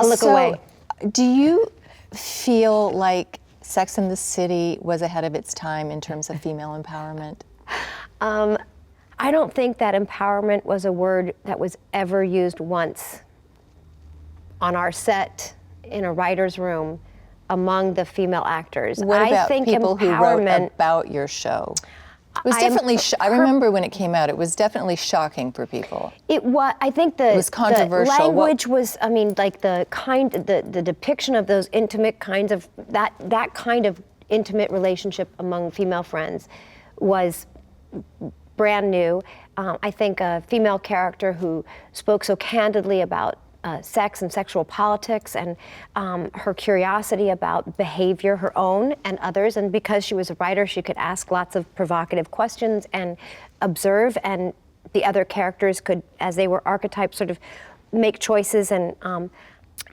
I'll look away. Do you feel like Sex and the City was ahead of its time in terms of female empowerment? I don't think that empowerment was a word that was ever used once on our set, in a writer's room, among the female actors. What about I think people who wrote about your show? It was definitely, I remember when it came out, it was definitely shocking for people. It was, I think it was controversial. The language was, I mean, like the depiction of those intimate kinds of, that kind of intimate relationship among female friends was brand new. I think a female character who spoke so candidly about sex and sexual politics, and her curiosity about behavior, her own and others, and because she was a writer, she could ask lots of provocative questions and observe, and the other characters could, as they were archetypes, sort of make choices, and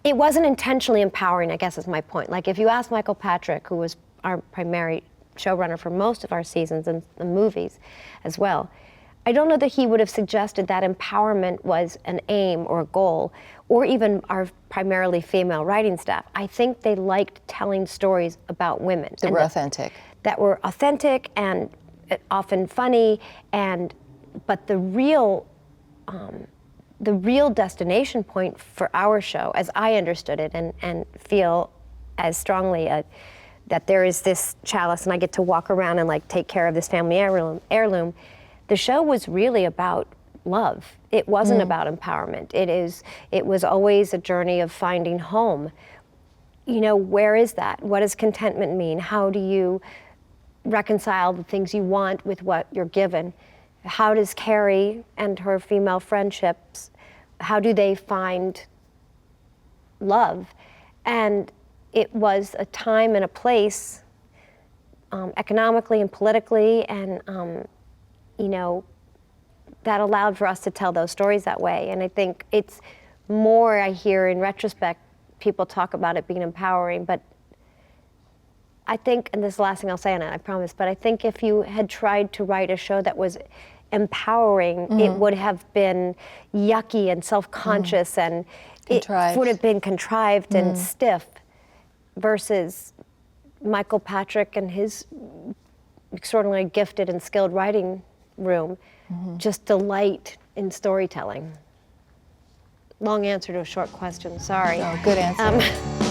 it wasn't intentionally empowering, I guess is my point. Like if you ask Michael Patrick, who was our primary showrunner for most of our seasons and the movies as well, I don't know that he would have suggested that empowerment was an aim or a goal, or even our primarily female writing staff. I think they liked telling stories about women. That were authentic. That were authentic and often funny, but the real destination point for our show, as I understood it and feel as strongly that there is this chalice and I get to walk around and like take care of this family heirloom. The show was really about love. It wasn't about empowerment. It was always a journey of finding home. You know, where is that? What does contentment mean? How do you reconcile the things you want with what you're given? How does Carrie and her female friendships, how do they find love? And it was a time and a place, economically and politically, and you know, that allowed for us to tell those stories that way. And I think it's more, I hear in retrospect, people talk about it being empowering, but I think, and this is the last thing I'll say on it, I promise, but I think if you had tried to write a show that was empowering, it would have been yucky and self-conscious and it would have been contrived and stiff, versus Michael Patrick and his extraordinarily gifted and skilled writing room, just delight in storytelling. Long answer to a short question, sorry. No, good answer.